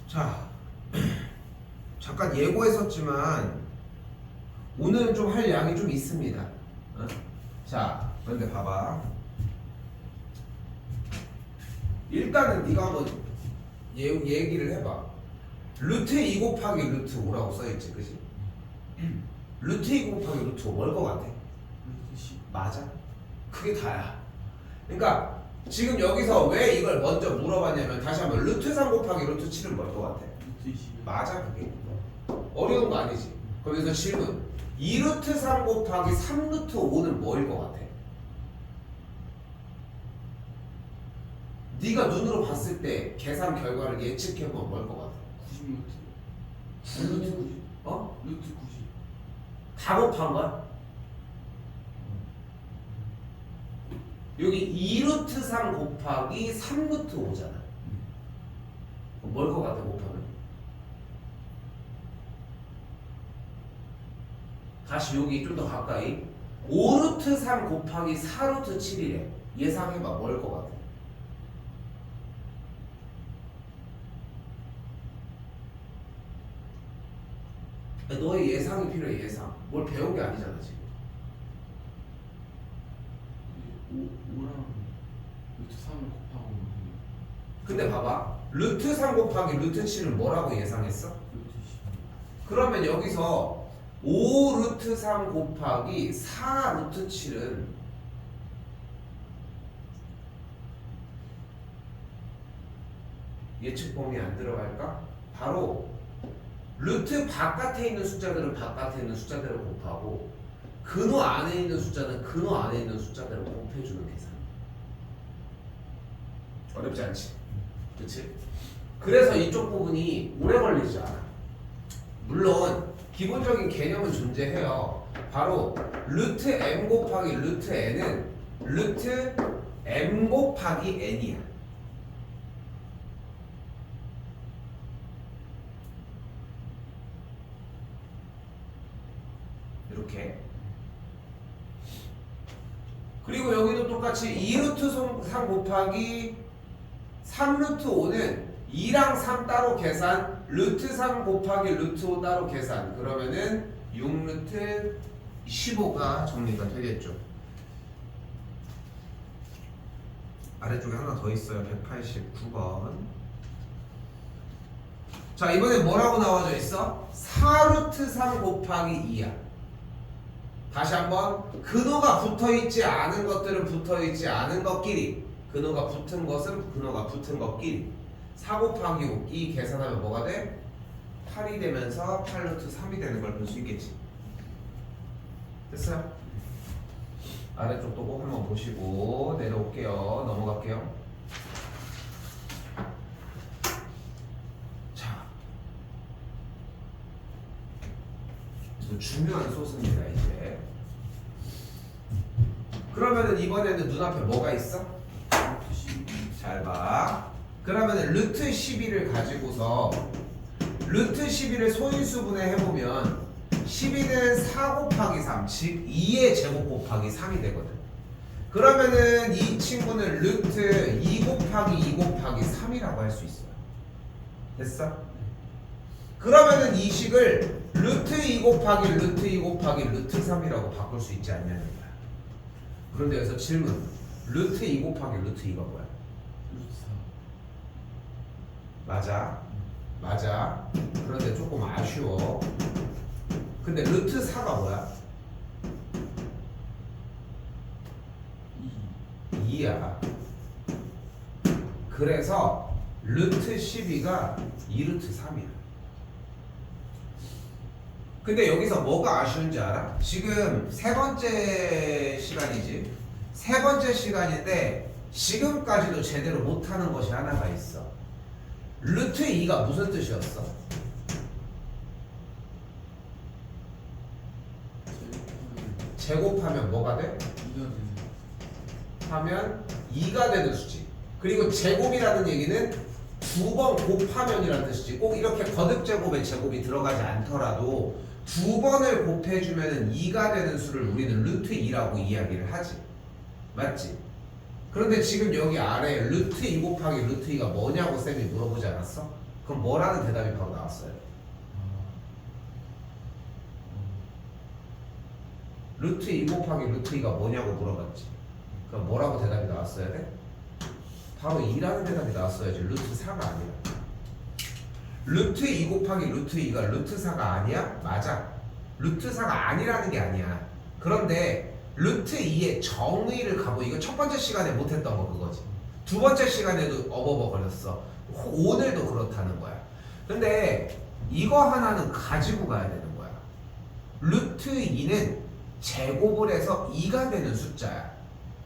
자, 잠깐 예고했었지만 오늘은 좀 할 양이 좀 있습니다. 어? 자, 그런데 봐봐. 일단은 네가 한번 얘기를 해봐. 루트 2 곱하기 루트 5라고 써있지, 그지? 루트 2 곱하기 루트 5 뭘 것 같아? 루트 10. 맞아. 그게 다야. 그러니까 지금 여기서 왜 이걸 먼저 물어봤냐면 다시 한번 루트 3 곱하기 루트 7은 뭘 것 같아? 루트 20. 맞아, 그게. 어려운 거 아니지. 그럼 여기서 질문. 2루트 3 곱하기 3루트 5는 뭐일 것 같아? 네가 눈으로 봤을 때 계산 결과를 예측해보면 뭘 것 같아? 90루트. 루트 90. 어? 루트 90. 다 곱한 거야? 여기 2루트 3 곱하기 3루트 5잖아. 뭘 것 같아, 곱하면? 다시 여기 좀 더 가까이 5루트 3 곱하기 4루트 7이래. 예상해봐, 뭘 것 같아? 너의 예상이 필요해. 예상. 뭘 배운 게 아니잖아 지금. 5랑 루트 3을 곱하고 근데 봐봐. 루트 3 곱하기 루트 7은 뭐라고 예상했어? 루트 10. 그러면 여기서 5 루트 3 곱하기 4 루트 7은 예측 범위에 안 들어갈까? 바로 루트 바깥에 있는 숫자들은 바깥에 있는 숫자대로 곱하고 근호 안에 있는 숫자는 근호 안에 있는 숫자대로 곱해주는 계산. 어렵지 않지? 그치? 그래서 이쪽 부분이 오래 걸리지 않아. 물론 기본적인 개념은 존재해요. 바로 루트 m 곱하기 루트 n은 루트 m 곱하기 n이야. 이렇게. 그리고 여기도 똑같이 2루트 3 곱하기 3루트 5는 2랑 3 따로 계산, 루트 3 곱하기 루트 5 따로 계산. 그러면은 6루트 15가 정리가 되겠죠. 아래쪽에 하나 더 있어요. 189번. 자, 이번에 뭐라고 나와져 있어? 4루트 3 곱하기 2야. 다시 한번 근호가 붙어있지 않은 것들은 붙어있지 않은 것끼리, 근호가 붙은 것은 근호가 붙은 것끼리 4 곱하기 5 이 계산하면 뭐가 돼? 8이 되면서 8루트 3이 되는 걸 볼 수 있겠지. 됐어요? 아래쪽도 꼭 한번 보시고 내려올게요. 넘어갈게요. 자, 중요한 소스입니다. 이제 그러면은 이번에는 눈앞에 뭐가 있어? 루트 12. 잘 봐. 그러면은 루트 12를 가지고서 루트 12를 소인수분해 해보면 12는 4 곱하기 3, 즉 2의 제곱 곱하기 3이 되거든. 그러면은 이 친구는 루트 2 곱하기 2 곱하기 3이라고 할 수 있어요. 됐어? 그러면은 이 식을 루트 2 곱하기 루트 2 곱하기 루트 3이라고 바꿀 수 있지 않냐는 거야. 그런데 여기서 질문. 루트 2 곱하기 루트 2가 뭐야? 루트 4. 맞아. 맞아. 그런데 조금 아쉬워. 근데 루트 4가 뭐야? 2. 2야. 그래서 루트 12가 2루트 3이야. 근데 여기서 뭐가 아쉬운지 알아? 지금 세 번째 시간이지. 세 번째 시간인데 지금까지도 제대로 못하는 것이 하나가 있어. 루트 2가 무슨 뜻이었어? 제곱하면 뭐가 돼? 2가 되는. 하면 2가 되는 수지. 그리고 제곱이라는 얘기는 두 번 곱하면이라는 뜻이지. 꼭 이렇게 거듭제곱에 제곱이 들어가지 않더라도 두 번을 곱해주면 2가 되는 수를 우리는 루트 2라고 이야기를 하지. 맞지? 그런데 지금 여기 아래 루트 2 곱하기 루트 2가 뭐냐고 쌤이 물어보지 않았어? 그럼 뭐라는 대답이 바로 나왔어요? 루트 2 곱하기 루트 2가 뭐냐고 물어봤지. 그럼 뭐라고 대답이 나왔어야 돼? 바로 2라는 대답이 나왔어야지. 루트 4가 아니라. 루트 2 곱하기 루트 2가 루트 4가 아니야? 맞아. 루트 4가 아니라는 게 아니야. 그런데 루트 2의 정의를 가고, 이거 첫 번째 시간에 못했던 거 그거지. 두 번째 시간에도 어버버 걸렸어. 오늘도 그렇다는 거야. 근데 이거 하나는 가지고 가야 되는 거야. 루트 2는 제곱을 해서 2가 되는 숫자야.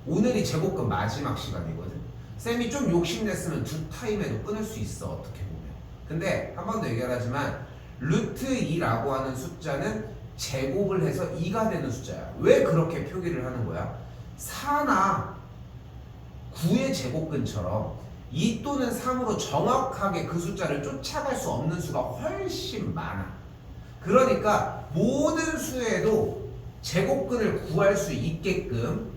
오늘이 제곱근 마지막 시간이거든. 쌤이 좀 욕심냈으면 두 타임에도 끊을 수 있어, 어떻게 보면. 근데 한 번 더 얘기하지만 루트 2라고 하는 숫자는 제곱을 해서 2가 되는 숫자야. 왜 그렇게 표기를 하는 거야? 4나 9의 제곱근처럼 2 또는 3으로 정확하게 그 숫자를 쫓아갈 수 없는 수가 훨씬 많아. 그러니까 모든 수에도 제곱근을 구할 수 있게끔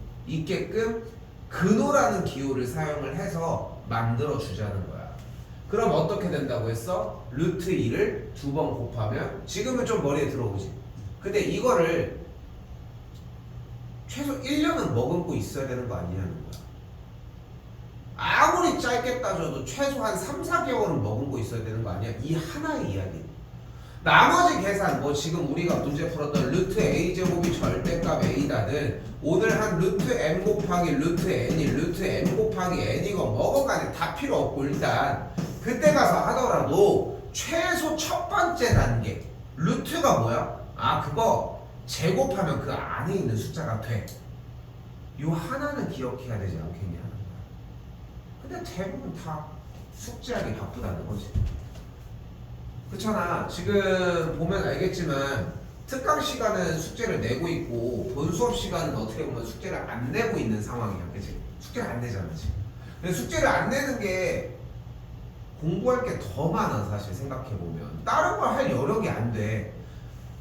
근호라는 기호를 사용을 해서 만들어 주자는 거야. 그럼 어떻게 된다고 했어? 루트 2를 두 번 곱하면, 지금은 좀 머리에 들어오지. 근데 이거를 최소 1년은 머금고 있어야 되는 거 아니냐는 거야. 아무리 짧게 따져도 최소한 3, 4개월은 머금고 있어야 되는 거 아니야? 이 하나의 이야기. 나머지 계산, 뭐 지금 우리가 문제 풀었던 루트 a제곱이 절대값 a다든, 오늘 한 루트 m 곱하기 루트 n이 루트 m 곱하기 n이고 뭐건 간에 다 필요 없고, 일단 그때 가서 하더라도 최소 첫 번째 단계 루트가 뭐야? 아, 그거 제곱하면 그 안에 있는 숫자가 돼. 요 하나는 기억해야 되지 않겠냐 하는 거야. 근데 대부분 다 숙제하기 바쁘다는 거지. 그렇잖아. 지금 보면 알겠지만 특강 시간은 숙제를 내고 있고 본 수업 시간은 어떻게 보면 숙제를 안 내고 있는 상황이야. 그치? 숙제를 안 내잖아 지금. 근데 숙제를 안 내는 게 공부할 게 더 많아 사실 생각해보면. 다른 걸 할 여력이 안 돼.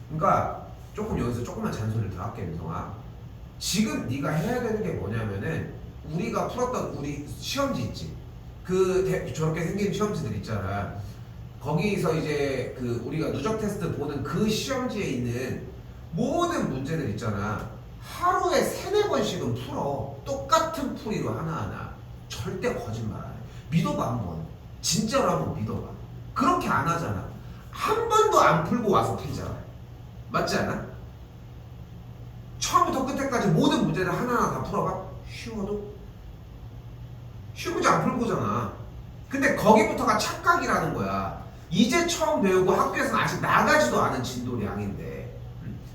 그러니까 조금 여기서 조금만 잔소리를 더 할게, 민성아. 지금 네가 해야 되는 게 뭐냐면은 우리가 풀었던 우리 시험지 있지. 저렇게 생긴 시험지들 있잖아. 거기서 이제 우리가 누적 테스트 보는 그 시험지에 있는 모든 문제들 있잖아. 하루에 3-4번씩은 풀어. 똑같은 풀이로 하나하나. 절대 거짓말 안 해. 믿어봐 한번. 진짜로 한번 믿어봐. 그렇게 안 하잖아. 한 번도 안 풀고 와서 풀잖아. 맞지 않아? 처음부터 끝까지 모든 문제를 하나하나 다 풀어봐. 쉬워도? 쉬운 문제 안 풀고잖아. 근데 거기부터가 착각이라는 거야. 이제 처음 배우고 학교에서는 아직 나가지도 않은 진도량인데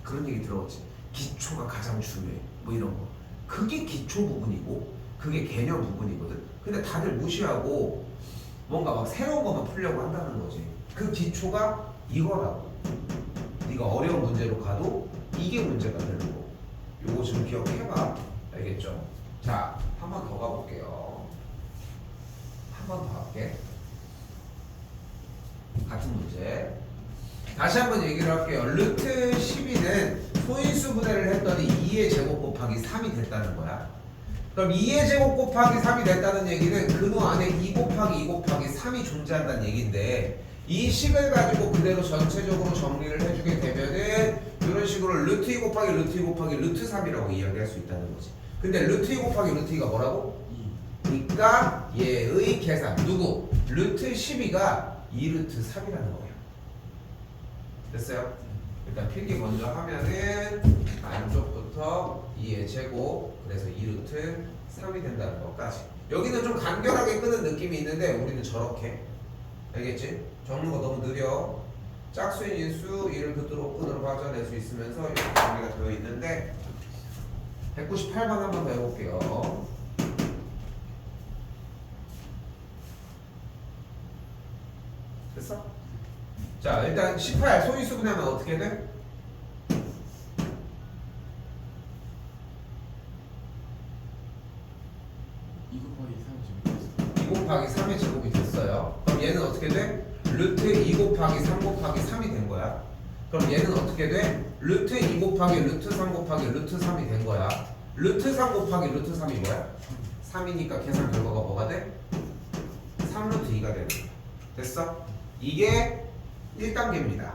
그런 얘기 들어봤지. 기초가 가장 중요해. 뭐 이런 거. 그게 기초 부분이고 그게 개념 부분이거든. 근데 다들 무시하고 뭔가 막 새로운 것만 풀려고 한다는 거지. 그 기초가 이거라고. 네가 어려운 문제로 가도 이게 문제가 되는 거. 요거 좀 기억해봐. 알겠죠? 자, 한 번 더 가볼게요. 한 번 더 할게. 같은 문제. 다시 한번 얘기를 할게요. 루트 12는 소인수 분해를 했더니 2의 제곱 곱하기 3이 됐다는 거야. 그럼 2의 제곱 곱하기 3이 됐다는 얘기는 근호 안에 2 곱하기 2 곱하기 3이 존재한다는 얘기인데, 이 식을 가지고 그대로 전체적으로 정리를 해주게 되면은 이런 식으로 루트 2 곱하기 루트 2 곱하기 루트 3이라고 이야기할 수 있다는 거지. 근데 루트 2 곱하기 루트 2가 뭐라고? 2. 그러니까 얘의 계산 누구? 루트 12가 2루트 3이라는 거예요. 됐어요? 일단 필기 먼저 하면은 안쪽부터 2의 제곱, 그래서 2루트 3이 된다는 것까지. 여기는 좀 간결하게 끄는 느낌이 있는데 우리는 저렇게. 알겠지? 적는 거 너무 느려. 짝수인 인수 2를 끈으로 가져낼 수 있으면서 이렇게 정리가 되어 있는데 198번 한 번 더 해볼게요. 됐어? 자, 일단 18 소인수 분해하면 어떻게 돼? 2 곱하기 3의 제곱이 됐어요. 그럼 얘는 어떻게 돼? 루트 2 곱하기 3 곱하기 3이 된 거야. 그럼 얘는 어떻게 돼? 루트 2 곱하기 루트 3 곱하기 루트 3이 된 거야. 루트 3 곱하기 루트 3이 뭐야? 3이니까 계산 결과가 뭐가 돼? 3루트 2가 되는 거야. 됐어? 이게 1단계입니다.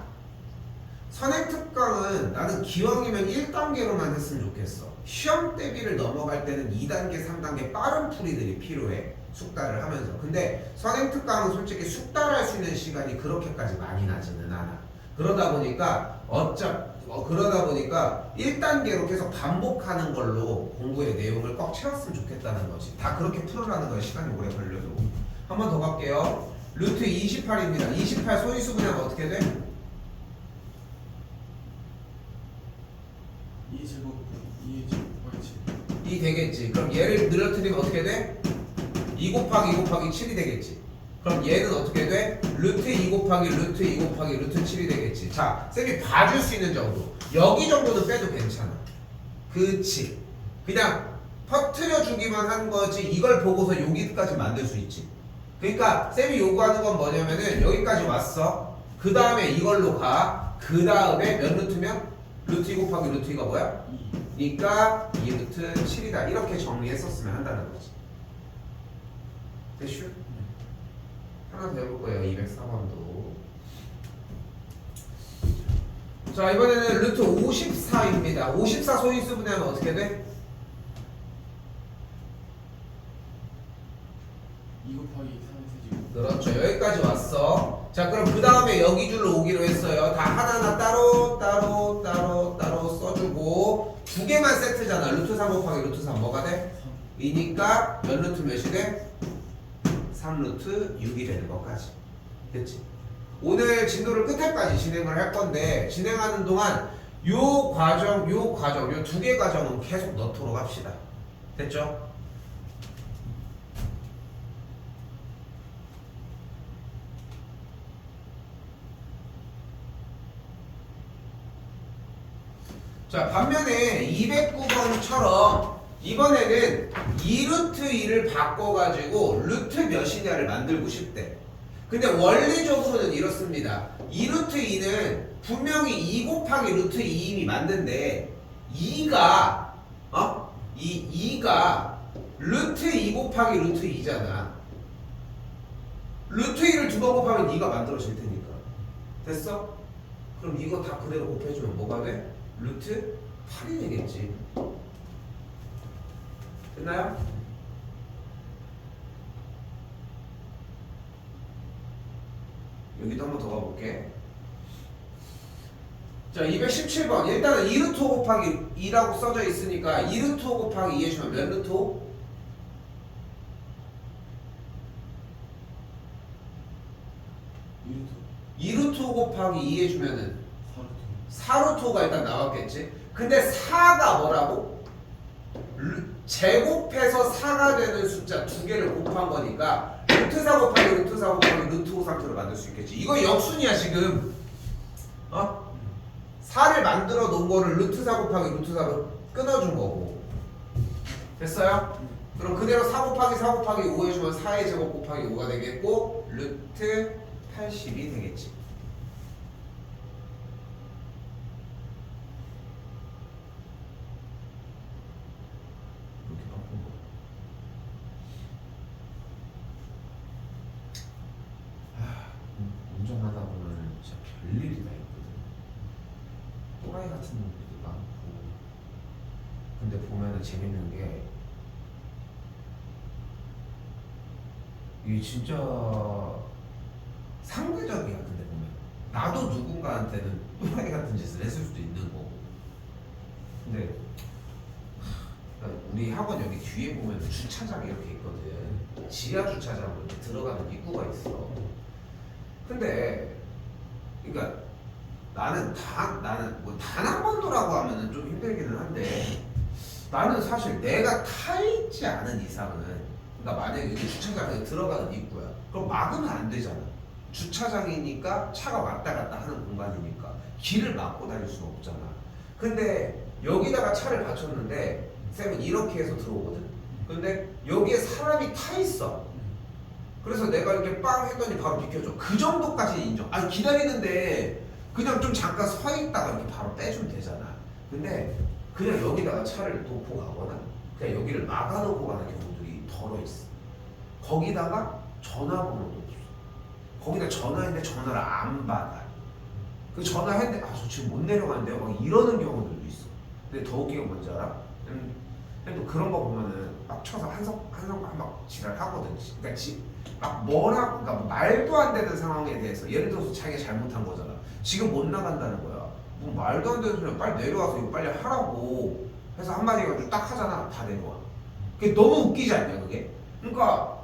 선행특강은 나는 기왕이면 1단계로만 했으면 좋겠어. 시험 대비를 넘어갈 때는 2단계, 3단계 빠른 풀이들이 필요해. 숙달을 하면서. 근데 선행특강은 솔직히 숙달할 수 있는 시간이 그렇게까지 많이 나지는 않아. 그러다 보니까 그러다 보니까 1단계로 계속 반복하는 걸로 공부의 내용을 꽉 채웠으면 좋겠다는 거지. 다 그렇게 풀으라는 거야. 시간이 오래 걸려도. 한 번 더 갈게요. 루트 28입니다. 28 소인수 분해하면 어떻게 돼? 2제곱 2제곱 7 2 되겠지. 그럼 얘를 늘어뜨리면 어떻게 돼? 2 곱하기 2 곱하기 7이 되겠지. 그럼 얘는 어떻게 돼? 루트 2 곱하기 루트 2 곱하기 루트 7이 되겠지. 자, 쌤이 봐줄 수 있는 정도. 여기 정도는 빼도 괜찮아. 그치. 그냥 퍼뜨려 주기만 한 거지. 이걸 보고서 여기까지 만들 수 있지. 그러니까 쌤이 요구하는 건 뭐냐면은 여기까지 왔어. 그 다음에 이걸로 가. 그 다음에 몇 루트면? 루트 2 곱하기 루트 2가 뭐야? 2 그러니까 2 루트 7이다. 이렇게 정리했었으면 한다는 거지. 됐슈? 하나 더 해볼 거예요. 204번도. 자, 이번에는 루트 54입니다. 54 소인수 분해하면 어떻게 돼? 2 곱하기 3 세제곱 그렇죠. 여기까지 왔어. 자, 그럼 그 다음에 여기 줄로 오기로 했어요. 다 하나하나 따로 써주고 두 개만 세트잖아. 루트 3 곱하기 루트 3 뭐가 돼? 2니까 몇 루트 몇이 돼? 3루트 6이 되는 것까지. 됐지? 오늘 진도를 끝에까지 진행을 할 건데 진행하는 동안 요 과정, 요 두 개 과정은 계속 넣도록 합시다. 됐죠? 자, 반면에 209번처럼 이번에는 2루트 2를 바꿔가지고 루트 몇이냐를 만들고 싶대. 근데 원리적으로는 이렇습니다. 2루트 2는 분명히 2 곱하기 루트 2임이 맞는데 2가 루트 2 곱하기 루트 2잖아. 루트 2를 두 번 곱하면 2가 만들어질 테니까. 됐어? 그럼 이거 다 그대로 곱해주면 뭐가 돼? 루트 8이 되겠지. 됐나요? 여기도 한 번 더 가볼게. 자, 217번. 일단은 2루트 5 곱하기 2라고 써져 있으니까 2루트 5 곱하기 2 해주면 몇 루트 5? 2루트 5 곱하기 2 해주면은 4루트 5가 일단 나왔겠지. 근데 4가 뭐라고? 제곱해서 4가 되는 숫자 두 개를 곱한 거니까 루트 4 곱하기 루트 4 곱하기 루트 5 상태로 만들 수 있겠지. 이거 역순이야 지금. 4를 만들어 놓은 거를 루트 4 곱하기 루트 4로 끊어준 거고. 됐어요? 그럼 그대로 4 곱하기 4 곱하기 5 해주면 4의 제곱 곱하기 5가 되겠고 루트 80이 되겠지. 운전하다 보면 진짜 별일이 다 있거든. 또라이 같은 놈들도 많고. 근데 보면은 재밌는 게 이게 진짜 상대적이야. 근데 보면 나도 누군가한테는 또라이 같은 짓을 했을 수도 있는 거고. 근데 우리 학원 여기 뒤에 보면 주차장이 이렇게 있거든. 지하 주차장으로 이렇게 들어가는 입구가 있어. 근데 그러니까 나는 뭐 단 한 번도라고 하면은 좀 힘들기는 한데 나는 사실 내가 타 있지 않은 이상은, 그러니까 만약에 여기 주차장에 들어가는 입구야. 그럼 막으면 안 되잖아. 주차장이니까 차가 왔다 갔다 하는 공간이니까 길을 막고 다닐 수는 없잖아. 근데 여기다가 차를 받쳤는데 쌤은 이렇게 해서 들어오거든. 근데 여기에 사람이 타 있어. 그래서 내가 이렇게 빵 했더니 바로 비켜줘. 그 정도까지 인정. 아니 기다리는데 그냥 좀 잠깐 서 있다가 이렇게 바로 빼주면 되잖아. 근데 그냥 여기다가 차를 놓고 가거나 그냥 여기를 막아놓고 가는 경우들이 덜어 있어. 거기다가 전화번호도 없어. 거기다 전화했는데 전화를 안 받아. 그 전화했는데 저 지금 못 내려가는데요. 막 이러는 경우들도 있어. 근데 더 웃긴 건 뭔지 알아? 또 그런 거 보면은 막 쳐서 한성 막 지랄하거든. 그러니까 막 뭐라고, 그러니까 말도 안 되는 상황에 대해서 예를 들어서 자기가 잘못한 거잖아. 지금 못 나간다는 거야. 뭐 말도 안 되는 소리야. 빨리 내려와서 이거 빨리 하라고 해서 한마디 해가지고 딱 하잖아. 다 내려와. 그게 너무 웃기지 않냐 그게? 그러니까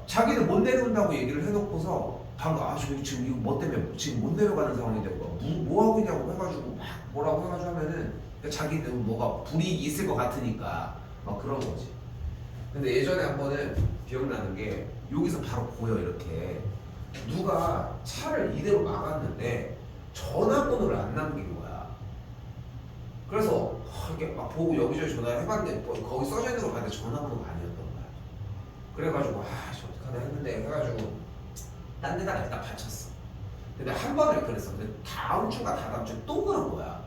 자기는 못 내려온다고 얘기를 해놓고서 방금 저 지금 이거 뭐 때문에 지금 못 내려가는 상황인데 뭐 하고 있냐고 해가지고 막 뭐라고 해가지고 하면은 자기는 뭐가 불이익이 있을 것 같으니까 막 그런 거지. 근데 예전에 한 번은 기억나는 게 여기서 바로 보여. 이렇게 누가 차를 이대로 막았는데 전화번호를 안 남긴 거야. 그래서 이렇게 막 보고 여기저기 전화를 해봤는데 거기 써져 있는 걸 봤는데 전화번호가 아니었던 거야. 그래가지고 어떡하나 했는데 해가지고 딴 데다가 일단 받쳤어. 근데 한 번을 그랬어. 근데 다음 주가 다다음 주에 또 그런 거야.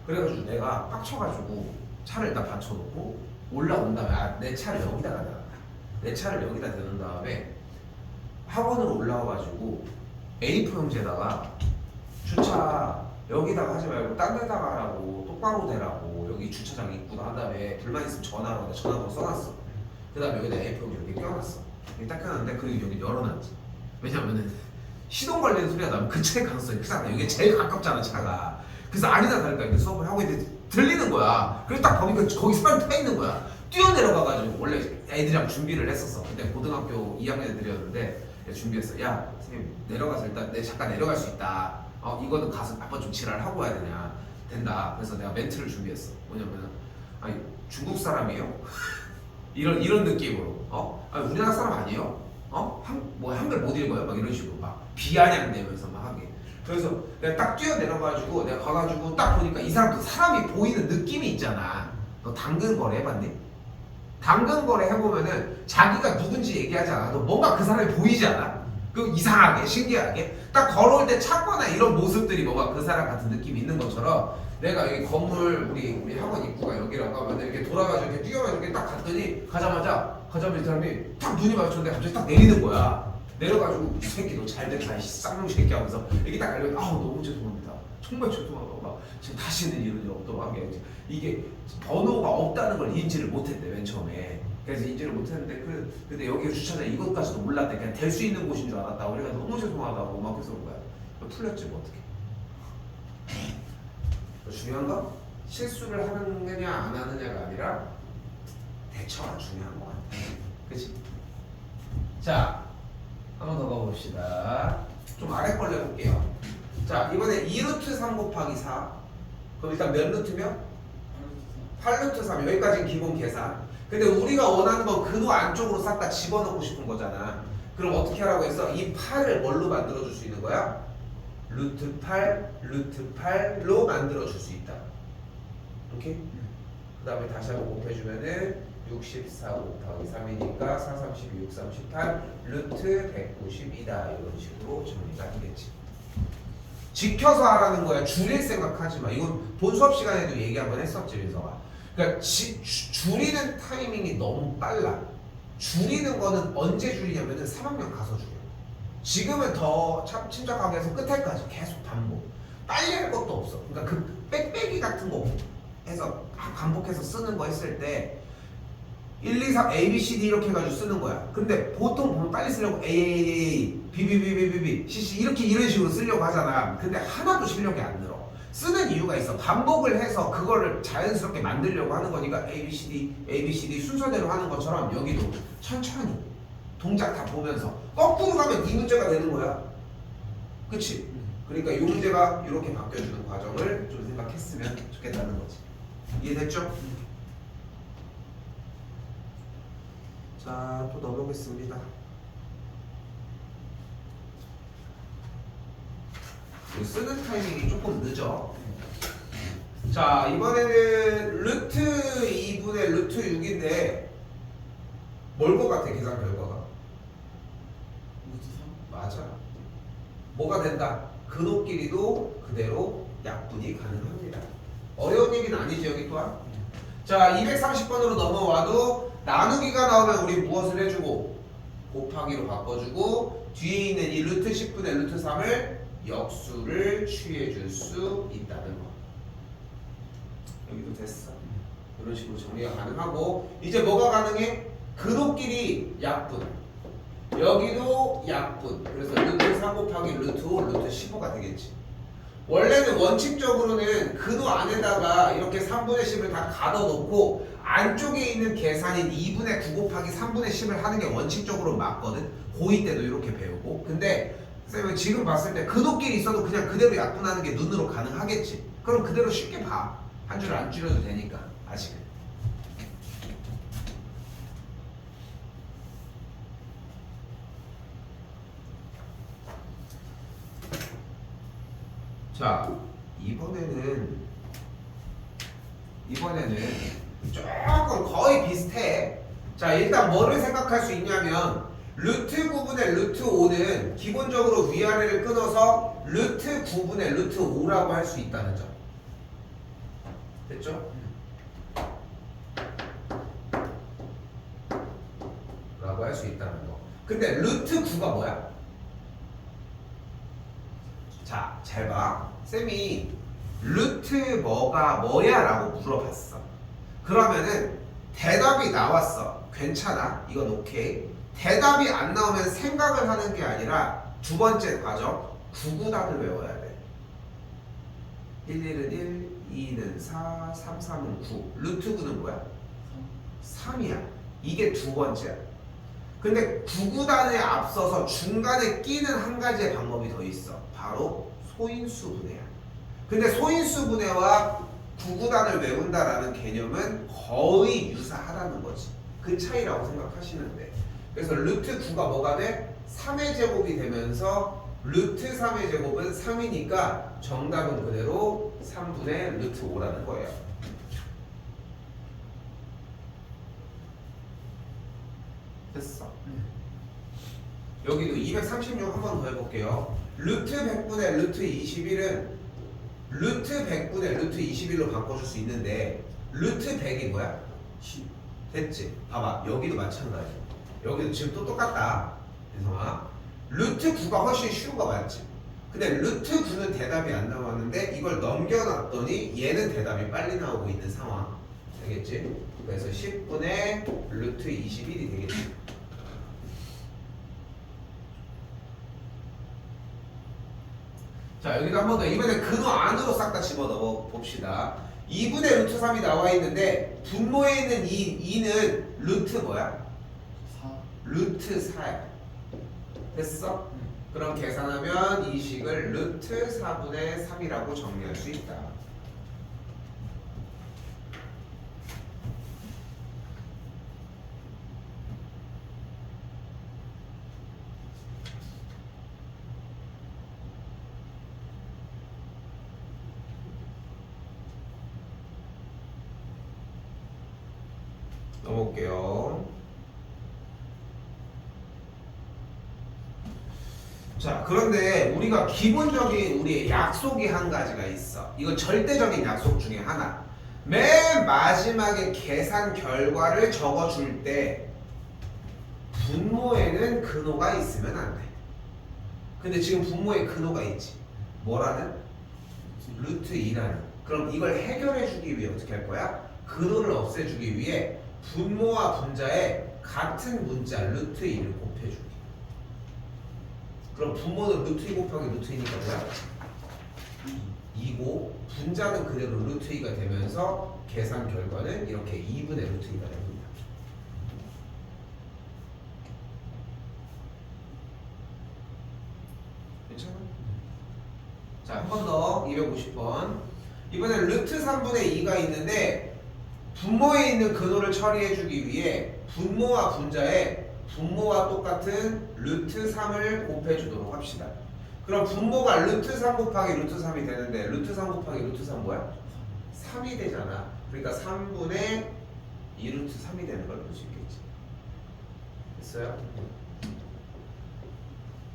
그래가지고 내가 빡쳐가지고 차를 일단 받쳐놓고 올라온 다음에 내 차를 여기다가 대놨다. 내 차를 여기다 대놓은 다음에 학원으로 올라와가지고 A4 용지에다가 주차 여기다가 하지 말고 딴 데다가 하라고, 똑바로 대라고, 여기 주차장 입구다 한 다음에 불만 있으면 전화로 내가 전화번호 써놨어. 그 다음에 여기다 A4 용지 이렇게 껴놨어. 이렇게 딱 껴놨는데 그리고 여기 열어놨지. 왜냐면은 시동 걸리는 소리가 나면 근처에 가능성이 크잖아. 여기 제일 가깝잖아 차가. 그래서 아니나 다를까 이렇게 수업을 하고 있는데 들리는 거야. 그래서 딱 보니까 거기 사람이 타 있는 거야. 뛰어내려가가지고 원래 애들이랑 준비를 했었어. 그때 고등학교 2학년 애들이었는데 준비했어. 야 선생님 내려가서 일단 잠깐 내려갈 수 있다. 이거는 가서 한번 좀 지랄하고 와야 되냐. 된다. 그래서 내가 멘트를 준비했어. 뭐냐면 아니 중국 사람이에요? 이런 느낌으로 아니, 우리나라 사람 아니에요? 한글 못 읽어요? 막 이런 식으로 막 비아냥대면서 막 하게. 그래서 내가 딱 뛰어내려가지고 내가 가가지고 딱 보니까 이 사람도 사람이 보이는 느낌이 있잖아. 너 당근 거래 해봤니? 당근 거래 해보면은 자기가 누군지 얘기하지 않아도 뭔가 그 사람이 보이지 않아? 그 이상하게 신기하게 딱 걸어올 때 찾거나 이런 모습들이 뭔가 그 사람 같은 느낌이 있는 것처럼 내가 여기 건물 우리 학원 입구가 여기라고 하면 이렇게 돌아가지고 이렇게 뛰어가지고 이렇게 딱 갔더니 가자마자 이 사람이 딱 눈이 마주쳤는데 갑자기 딱 내리는 거야. 내려가지고 이 새끼 너 잘 됐다 이 쌍놈 새끼 하면서 이렇게 딱 알려면 너무 죄송합니다. 정말 죄송하다고 막 지금 다시는 이런 일 없도록 하게. 이게 번호가 없다는 걸 인지를 못했대 맨 처음에. 그래서 인지를 못했는데 근데 여기 주차장 이것까지도 몰랐대. 그냥 될 수 있는 곳인 줄 알았다고. 우리가 너무 죄송하다고 막 해서 그런 거야. 풀렸지 뭐 어떻게. 중요한 건 실수를 하느냐 안 하느냐가 아니라 대처가 중요한 것 같아. 그치? 자, 한 번 더 가봅시다. 좀 아래 걸로 해볼게요. 자, 이번에 2루트 3 곱하기 4. 그럼 일단 몇 루트면? 8루트 3. 여기까지는 기본 계산. 근데 우리가 원하는 건 근호 안쪽으로 싹 다 집어넣고 싶은 거잖아. 그럼 어떻게 하라고 했어? 이 8을 뭘로 만들어줄 수 있는 거야? 루트 8, 루트 8로 만들어줄 수 있다. 오케이? 그 다음에 다시 한번 곱해주면은 64 곱하기 3이니까 4, 32, 6, 38 루트 192다. 이런 식으로 정리가 되겠지. 지켜서 하라는 거야. 줄일 생각하지 마. 이건 본 수업 시간에도 얘기 한번 했었지, 민서가. 그러니까 줄이는 타이밍이 너무 빨라. 줄이는 거는 언제 줄이냐면은 3학년 가서 줄여. 지금은 더 침착하게 해서 끝에까지 계속 반복. 빨리 할 것도 없어. 그러니까 그 빽빽이 같은 거 해서 반복해서 쓰는 거 했을 때 1, 2, 3, A, B, C, D 이렇게 해가지고 쓰는 거야. 근데 보통 보면 빨리 쓰려고 A, B, B, B, B, B, B, C, C 이런 식으로 쓰려고 하잖아. 근데 하나도 실력이 안 늘어. 쓰는 이유가 있어. 반복을 해서 그거를 자연스럽게 만들려고 하는 거니까 A, B, C, D, A, B, C, D 순서대로 하는 것처럼 여기도 천천히 동작 다 보면서 거꾸로 가면 이 문제가 되는 거야. 그치? 그러니까 이 문제가 이렇게 바뀌어주는 과정을 좀 생각했으면 좋겠다는 거지. 이해됐죠? 자, 또 넘어가겠습니다. 쓰는 타이밍이 조금 늦어. 자, 이번에는 루트 2분의 루트 6인데 뭘 것 같아, 계산 결과가? 루트 3? 맞아. 뭐가 된다? 근호끼리도 그대로 약분이 가능합니다. 어려운 얘기는 아니지, 여기 또한. 자, 230번으로 넘어와도 나누기가 나오면 우리 무엇을 해주고 곱하기로 바꿔주고 뒤에 있는 이 루트 10분의 루트 3을 역수를 취해줄 수 있다는 거. 여기도 됐어. 이런 식으로 정리가 가능하고 이제 뭐가 가능해? 근호끼리 약분. 여기도 약분. 그래서 루트 3 곱하기 루트 5, 루트 15가 되겠지. 원래는 원칙적으로는 근호 안에다가 이렇게 3분의 10을 다 가둬놓고 안쪽에 있는 계산인 2분의 9 곱하기 3분의 10을 하는 게 원칙적으로 맞거든. 고2 때도 이렇게 배우고. 근데 쌤은 지금 봤을 때 근호끼리 있어도 그냥 그대로 약분하는 게 눈으로 가능하겠지. 그럼 그대로 쉽게 봐. 한 줄 안 줄여도 되니까 아직은. 자, 이번에는 조금 거의 비슷해. 자, 일단 뭐를 생각할 수 있냐면 루트 9분의 루트 5는 기본적으로 위아래를 끊어서 루트 9분의 루트 5라고 할 수 있다는 점. 됐죠? 라고 할 수 있다는 거. 근데 루트 9가 뭐야? 자, 잘 봐. 쌤이 루트 뭐가 뭐야? 라고 물어봤어. 그러면은 대답이 나왔어. 괜찮아. 이건 오케이. 대답이 안 나오면 생각을 하는 게 아니라 두 번째 과정, 구구단을 외워야 돼. 1, 1은 1, 2는 4, 3, 3은 9. 루트 9는 뭐야? 3이야. 이게 두 번째야. 근데 구구단에 앞서서 중간에 끼는 한 가지의 방법이 더 있어. 바로 소인수분해야. 근데 소인수분해와 구구단을 외운다라는 개념은 거의 유사하다는 거지. 그 차이라고 생각하시면 돼. 그래서 루트 9가 뭐가 돼? 3의 제곱이 되면서 루트 3의 제곱은 3이니까 정답은 그대로 3분의 루트 5라는 거예요. 됐어. 여기도 236 한 번 더 해볼게요. 루트 100분의 루트 21은 루트 100분의 루트 21로 바꿔줄 수 있는데 루트 100이 뭐야? 10. 됐지? 봐봐. 여기도 마찬가지. 여기도 지금 또 똑같다. 혜성아. 루트 9가 훨씬 쉬운 거 맞지? 근데 루트 9는 대답이 안 나왔는데 이걸 넘겨놨더니 얘는 대답이 빨리 나오고 있는 상황. 되겠지? 그래서 10분의 루트 21이 되겠지? 자, 여기도 한 번 더. 이번엔 근호 안으로 싹 다 집어넣어 봅시다. 2분의 루트 3이 나와 있는데 분모에 있는 2는 루트 뭐야? 4. 루트 4야. 됐어? 그럼 계산하면 이 식을 루트 4분의 3이라고 정리할 수 있다. 넘어올게요. 자, 그런데 우리가 기본적인 우리의 약속이 한 가지가 있어. 이건 절대적인 약속 중에 하나. 맨 마지막에 계산 결과를 적어줄 때 분모에는 근호가 있으면 안 돼. 근데 지금 분모에 근호가 있지. 뭐라는? 루트 2라는. 그럼 이걸 해결해주기 위해 어떻게 할 거야? 근호를 없애주기 위해 분모와 분자에 같은 문자 루트 2를 곱해주기. 그럼 분모는 루트 2 곱하기 루트 2니까 뭐야? 2고 분자는 그대로 루트 2가 되면서 계산 결과는 이렇게 2분의 루트 2가 됩니다. 괜찮아? 자, 한 번 더 250번. 이번엔 루트 3분의 2가 있는데 분모에 있는 근호를 처리해주기 위해 분모와 분자에 분모와 똑같은 루트 3을 곱해주도록 합시다. 그럼 분모가 루트 3 곱하기 루트 3이 되는데 루트 3 곱하기 루트 3 뭐야? 3이 되잖아. 그러니까 3분의 2 루트 3이 되는 걸 볼 수 있겠지. 됐어요?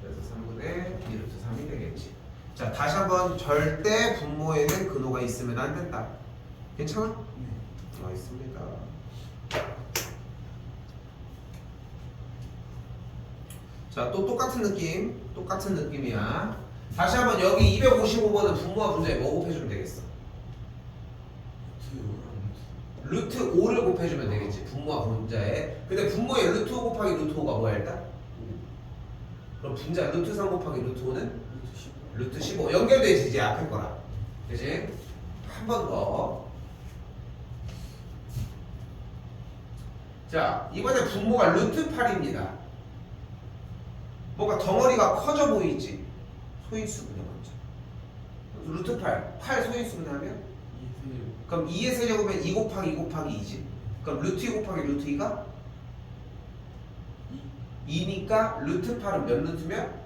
그래서 3분의 2 루트 3이 되겠지. 자, 다시 한번 절대 분모에는 근호가 있으면 안 된다. 괜찮아? 나와 있습니다. 자, 또 똑같은 느낌이야. 다시 한번 여기 255번은 분모와 분자에 뭐 곱해주면 되겠어? 루트 5를 곱해주면 되겠지. 분모와 분자에. 근데 분모에 루트 5 곱하기 루트 5가 뭐야 일단? 그럼 분자 루트 3 곱하기 루트 5는? 루트 15. 연결되지 이제 앞에 거랑. 그치? 한 번 더. 자, 이번에 분모가 루트 8입니다. 뭔가 덩어리가 커져 보이지? 소인수분해 먼저. 루트 8 소인수분해하면? 그럼 2의 세제곱은 2 곱하기 2 곱하기 2지. 그럼 루트 2 곱하기 루트 2가? 2니까 루트 8은 몇 루트면?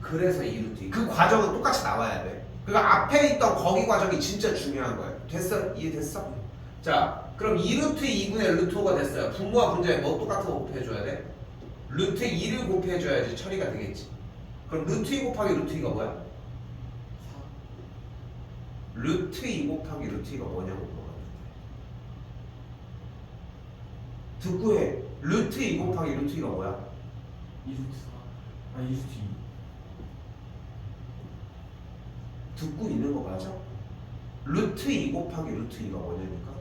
그래서 2루트 2. 그 과정은 똑같이 나와야 돼. 그러니까 앞에 있던 거기 과정이 진짜 중요한 거예요. 됐어? 이해됐어? 자, 그럼 2루트 2분의 루트 5가 됐어요. 분모와 분자에 뭐 똑같은 거 곱해줘야 돼? 루트 2를 곱해줘야지 처리가 되겠지. 그럼 루트 2 곱하기 루트 2가 뭐야? 루트 2 곱하기 루트 2가 뭐냐고 물어봤는데 듣고 해. 루트 2 곱하기 루트 2가 뭐야? 2루트 4. 아 2루트 2. 듣고 있는 거 맞아? 루트 2 곱하기 루트 2가 뭐냐니까?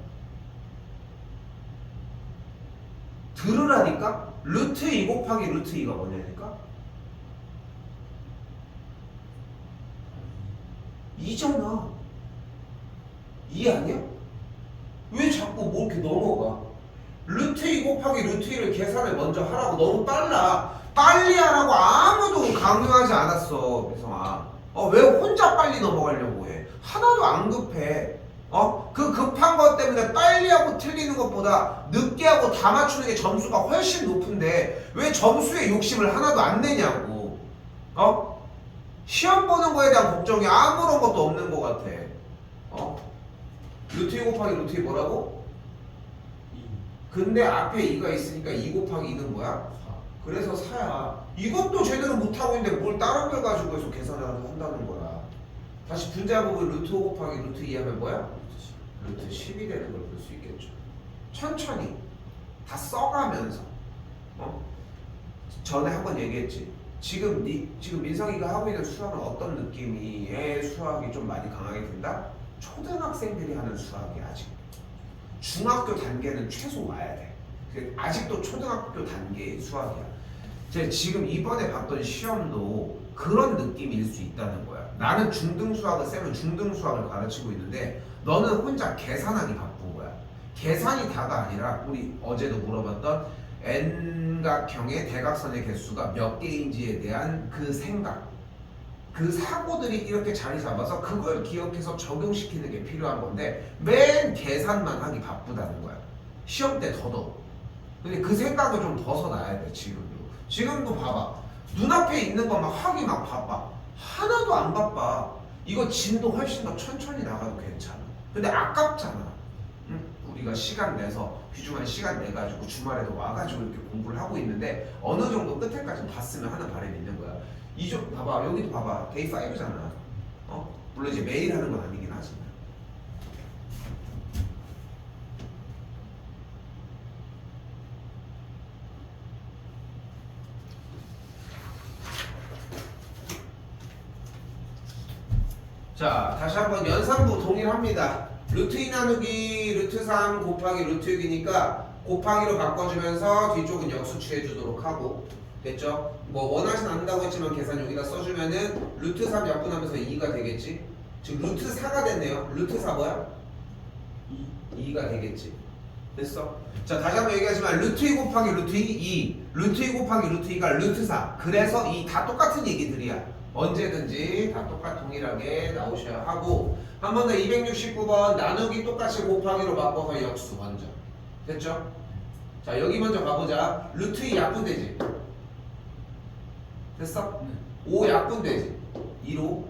들으라니까? 루트 2 곱하기 루트 2가 뭐냐니까? 이잖아. 이해 아니야? 왜 자꾸 뭐 이렇게 넘어가? 루트 2 곱하기 루트 2를 계산을 먼저 하라고. 너무 빨라. 빨리 하라고 아무도 강요하지 않았어. 배성아. 왜 혼자 빨리 넘어가려고 해? 하나도 안 급해. 그 급한 것 때문에 빨리 하고 틀리는 것보다 늦게 하고 다 맞추는 게 점수가 훨씬 높은데 왜 점수에 욕심을 하나도 안 내냐고. 시험 보는 거에 대한 걱정이 아무런 것도 없는 것 같아. 루트 2 곱하기 루트 2 뭐라고? 2. 근데 앞에 2가 있으니까 2 곱하기 2는 뭐야? 4. 그래서 4야. 이것도 제대로 못하고 있는데 뭘 다른 걸 가지고 해서 계산을 한다는 거야. 다시 분자 부분 루트 5 곱하기 루트 2 하면 뭐야? 루트 10이 되는 걸 볼 수 있겠죠. 천천히 다 써가면서. 전에 한번 얘기했지. 지금 민성이가 하고 있는 수학은 어떤 느낌의 수학이 좀 많이 강하게 된다? 초등학생들이 하는 수학이 아직. 중학교 단계는 최소 와야 돼. 아직도 초등학교 단계의 수학이야. 제가 지금 이번에 봤던 시험도 그런 느낌일 수 있다는 거야. 나는 중등 수학을 쌤은 중등 수학을 가르치고 있는데 너는 혼자 계산하기 바쁜 거야. 계산이 다가 아니라 우리 어제도 물어봤던 N각형의 대각선의 개수가 몇 개인지에 대한 그 생각, 그 사고들이 이렇게 자리 잡아서 그걸 기억해서 적용시키는 게 필요한 건데 맨 계산만 하기 바쁘다는 거야. 시험 때 더더욱. 근데 그 생각을 좀 벗어나야 돼. 지금도 봐봐. 눈앞에 있는 것만 하기 막 바빠. 하나도 안 바빠. 이거 진도 훨씬 더 천천히 나가도 괜찮아. 근데 아깝잖아. 응? 우리가 시간 내서 귀중한 시간 내가지고 주말에도 와가지고 이렇게 공부를 하고 있는데 어느 정도 끝에까지 봤으면 하는 바람이 있는 거야. 봐봐. 여기도 봐봐. 데이 5잖아. 물론 이제 매일 하는 건 아니긴 하지만. 자, 다시 한번 연산부 동일합니다. 루트 2 나누기 루트 3 곱하기 루트 6이니까 곱하기로 바꿔주면서 뒤쪽은 역수 취해주도록 하고, 됐죠? 뭐 원하진 않는다고 했지만 계산 여기다 써주면은 루트 3 약분하면서 2가 되겠지? 지금 루트 4가 됐네요. 루트 4 뭐야? 2가 되겠지. 됐어? 자, 다시 한번 얘기하지만 루트 2 곱하기 루트 2, 루트 2 곱하기 루트 2가 루트 4. 그래서 이 다 똑같은 얘기들이야. 언제든지 다 동일하게 나오셔야 하고, 한 번 더 269번 나누기 똑같이 곱하기로 바꿔서 역수 먼저. 됐죠? 자, 여기 먼저 가보자. 루트 2 약분되지? 됐어? 5 약분되지? 2로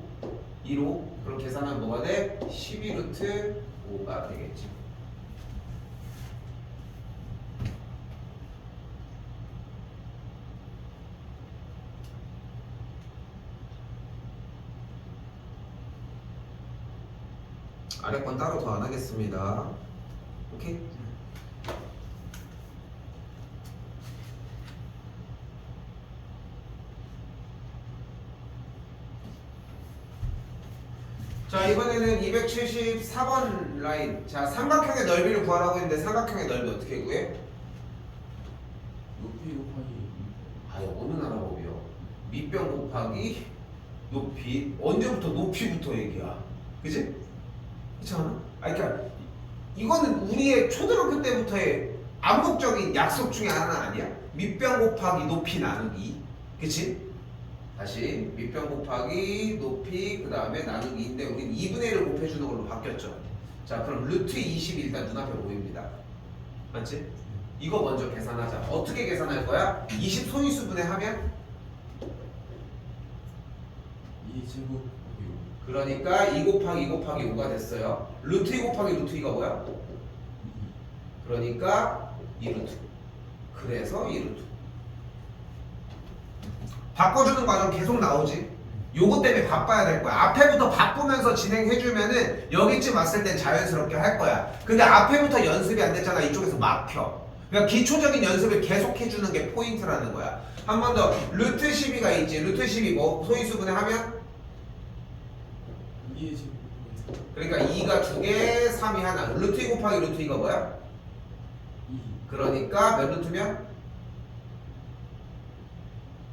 그럼 계산하면 뭐가 돼? 12루트 5가 되겠지. 아래 건 따로 더 안 하겠습니다. 오케이? 자, 이번에는 274번 라인. 자, 삼각형의 넓이를 구하라고 했는데 삼각형의 넓이 어떻게 구해? 높이 곱하기 아유, 어느 나라 법이요? 밑변 곱하기 높이. 언제부터 높이부터 얘기야? 그지? 그렇지 않아? 아니, 그러니까 이거는 우리의 초등학교 때부터의 암묵적인 약속 중에 하나 아니야? 밑변 곱하기 높이 나누기. 그치? 다시 밑변 곱하기 높이 그 다음에 나누기인데 우린 2분의 1을 곱해주는 걸로 바뀌었죠. 자, 그럼 루트 20이 일단 눈앞에 보입니다. 맞지? 이거 먼저 계산하자. 어떻게 계산할 거야? 20 소인수분해 하면 2 제곱 곱하기 5 그러니까 2 곱하기 2 곱하기 5가 됐어요. 루트 2 곱하기 루트 2가 뭐야? 2 그러니까 2루트. 그래서 2루트. 바꿔주는 과정 계속 나오지. 요거 때문에 바빠야 될 거야. 앞에부터 바꾸면서 진행해주면은 여기쯤 왔을 땐 자연스럽게 할 거야. 근데 앞에부터 연습이 안 됐잖아. 이쪽에서 막혀. 그러니까 기초적인 연습을 계속 해주는 게 포인트라는 거야. 한 번 더. 루트 12가 있지. 루트 12 뭐 소인수분해 하면? 2의 제곱 곱하기 그러니까 2가 2개, 3이 하나. 루트 2 곱하기 루트 2가 뭐야? 2 그러니까 몇 루트면?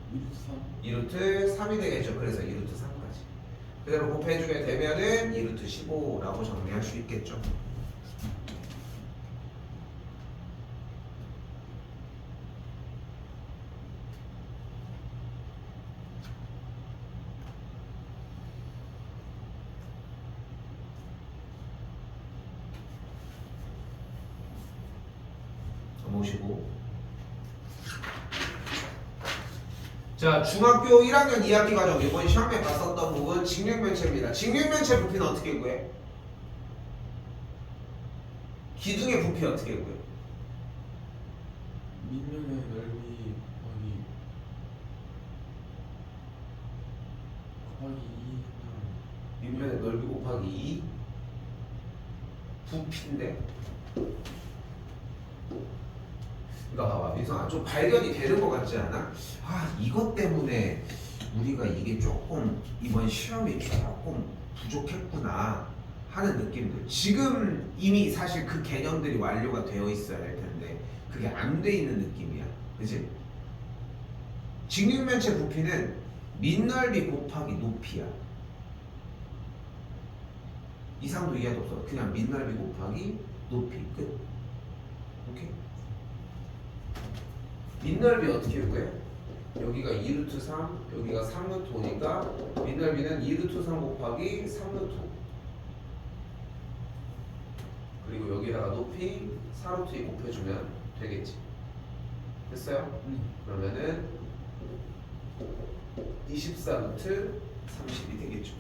2루트 3 2루트 3이 되겠죠. 그래서 2루트 3까지. 그대로 곱해주게 되면은 2루트 15라고 정리할 수 있겠죠. 넘어오시고. 자, 중학교 1학년 2학기 과정 이번 시험에 봤었던 부분 직육면체입니다. 직육면체 부피는 어떻게 구해? 기둥의 부피 어떻게 구해? 밑면의 넓이 곱하기 2 밑면의 넓이 곱하기 2 부피인데. 그러니까 봐봐, 민성아, 좀 발견이 되는 것 같지 않아? 아, 이것 때문에 우리가 이게 조금 이번 시험이 조금 부족했구나 하는 느낌들. 지금 이미 사실 그 개념들이 완료가 되어 있어야 할 텐데 그게 안 돼 있는 느낌이야, 그지? 직육면체 부피는 밑넓이 곱하기 높이야. 이상도 이하도 없어. 그냥 밑넓이 곱하기 높이 끝. 오케이? 밑넓이 어떻게 구해? 여기가 2루트 3, 여기가 3루트 5니까 밑넓이는 2루트 3 곱하기 3루트 5. 그리고 여기다가 높이 4루트 2 곱해주면 되겠지. 됐어요? 그러면은 24루트 30이 되겠죠.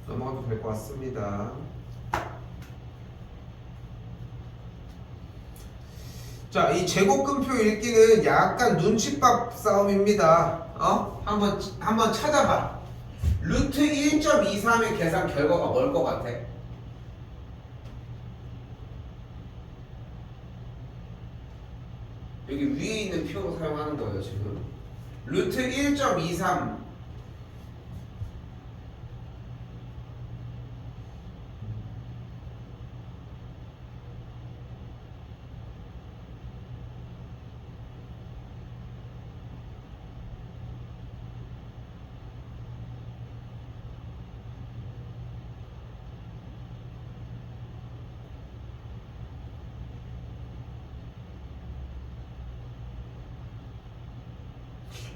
넘어가도 될 것 같습니다. 자, 이 제곱근표 읽기는 약간 눈칫밥 싸움입니다. 한번 찾아봐. 루트 1.23의 계산 결과가 뭘 것 같아? 여기 위에 있는 표로 사용하는 거예요, 지금. 루트 1.23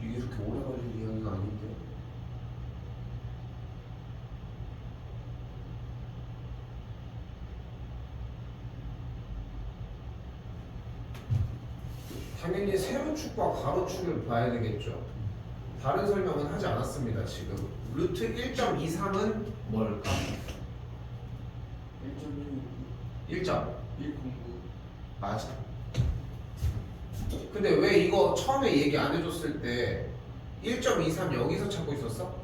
이게 이렇게 오래 걸릴 이야기가 아닌데. 당연히 세로축과 가로축을 봐야 되겠죠. 다른 설명은 하지 않았습니다. 지금 루트 1.23은 뭘까? 1.1 1.09 맞아. 근데 왜 이거 처음에 얘기 안 해줬을 때 1.23 여기서 찾고 있었어?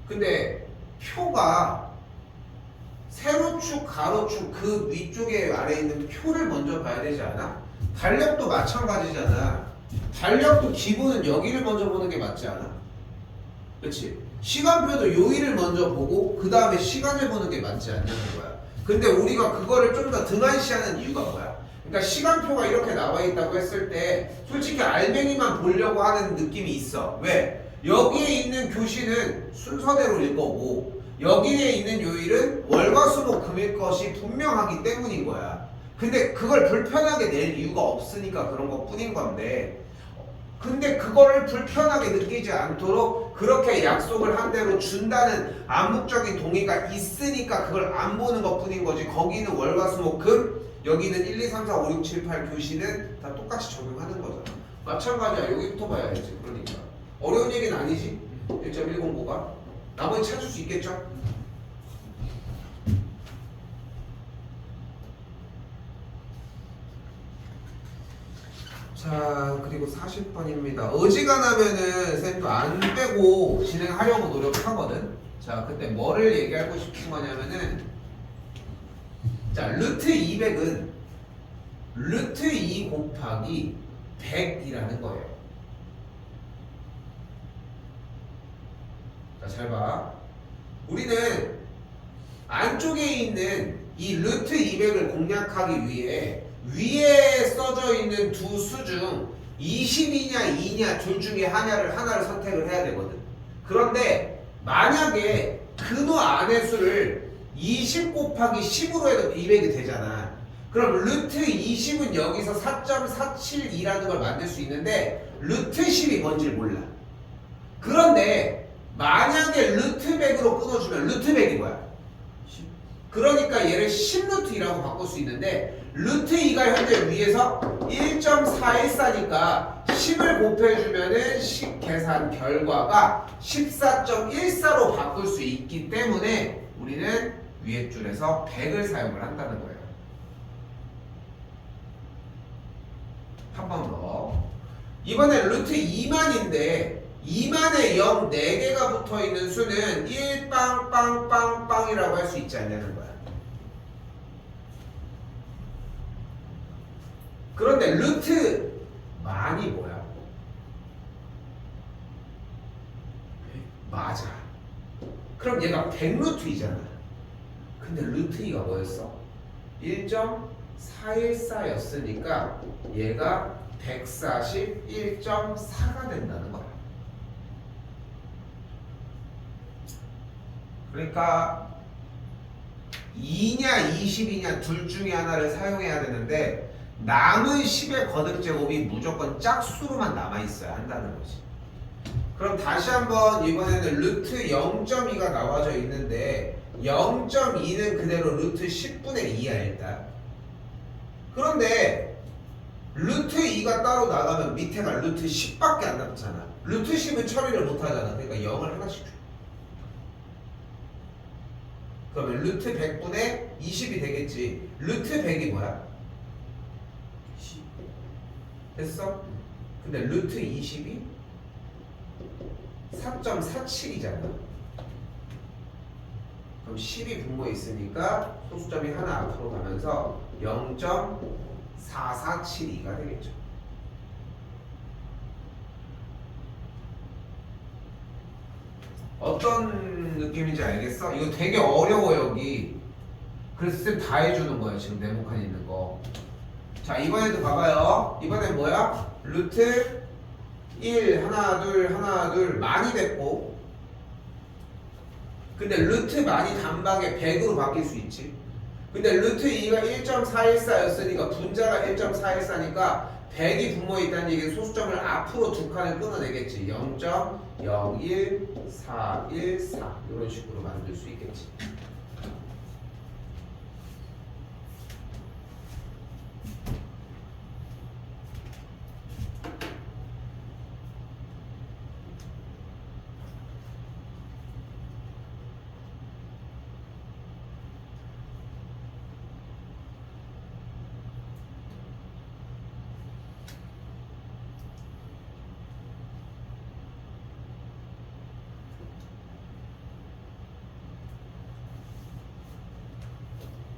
근데 표가 세로축, 가로축 그 위쪽에 아래에 있는 표를 먼저 봐야 되지 않아? 달력도 마찬가지잖아. 달력도 기본은 여기를 먼저 보는 게 맞지 않아? 그치? 시간표도 요일을 먼저 보고 그 다음에 시간을 보는 게 맞지 않냐는 거야. 근데 우리가 그거를 좀 더 등한시하는 이유가 뭐야? 그러니까 시간표가 이렇게 나와 있다고 했을 때 솔직히 알맹이만 보려고 하는 느낌이 있어. 왜? 여기에 있는 교시는 순서대로 일 거고 여기에 있는 요일은 월화수목금일 것이 분명하기 때문인 거야. 근데 그걸 불편하게 낼 이유가 없으니까 그런 것 뿐인 건데 근데 그거를 불편하게 느끼지 않도록 그렇게 약속을 한 대로 준다는 암묵적인 동의가 있으니까 그걸 안 보는 것 뿐인 거지. 거기는 월화수목금 여기는 1, 2, 3, 4, 5, 6, 7, 8 교시는 다 똑같이 적용하는 거잖아. 마찬가지야. 여기부터 봐야지. 그러니까 어려운 얘기는 아니지. 1.109가 나머지 찾을 수 있겠죠? 자, 그리고 40번입니다. 어지간하면은 쌤도 안 빼고 진행하려고 노력하거든. 자, 그때 뭐를 얘기하고 싶은 거냐면은 자, 루트 200은 루트 2 곱하기 100이라는 거예요. 자, 잘 봐. 우리는 안쪽에 있는 이 루트 200을 공략하기 위해 위에 써져 있는 두 수 중 20이냐 2냐 둘 중에 하나를 선택을 해야 되거든. 그런데 만약에 근호 안의 수를 20 곱하기 10으로 해도 200이 되잖아. 그럼 루트 20은 여기서 4.472라는 걸 만들 수 있는데 루트 10이 뭔지를 몰라. 그런데 만약에 루트 100으로 끊어주면 루트 100이 뭐야? 그러니까 얘를 10루트2라고 바꿀 수 있는데 루트 2가 현재 위에서 1.414니까 10을 곱해주면은 10 계산 결과가 14.14로 바꿀 수 있기 때문에 우리는 위에 줄에서 100을 사용을 한다는 거예요. 한 번 더. 이번엔 루트 2만인데 2만에 0 4개가 붙어있는 수는 1빵빵빵빵이라고 할 수 있지 않냐는 거야. 그런데 루트 만이 뭐야? 맞아. 그럼 얘가 100루트이잖아. 근데 루트 2가 뭐였어? 1.414였으니까 얘가 141.4가 된다는 거야. 그러니까 2냐 20이냐 둘 중에 하나를 사용해야 되는데 남은 10의 거듭제곱이 무조건 짝수로만 남아있어야 한다는 거지. 그럼 다시 한번 이번에는 루트 0.2가 나와져 있는데 0.2는 그대로 루트 10분의 2야 일단. 그런데 루트 2가 따로 나가면 밑에가 루트 10밖에 안 남잖아. 루트 10은 처리를 못하잖아. 그러니까 0을 하나씩 줘. 그러면 루트 100분의 20이 되겠지. 루트 100이 뭐야? 10. 됐어? 근데 루트 20이 4.47이잖아. 그럼 10이 분모에 있으니까 소수점이 하나 앞으로 가면서 0.4472가 되겠죠. 어떤 느낌인지 알겠어? 이거 되게 어려워 여기. 그래서 쌤 다 해주는 거야 지금 네모칸 있는 거. 자 이번에도 봐봐요. 이번엔 뭐야? 루트 1 하나 둘 많이 됐고 근데 루트 많이 단박에 100으로 바뀔 수 있지. 근데 루트 2가 1.414였으니까 분자가 1.414니까 100이 분모에 있다는 얘기는 소수점을 앞으로 두 칸을 끊어내겠지. 0.01414 이런 식으로 만들 수 있겠지.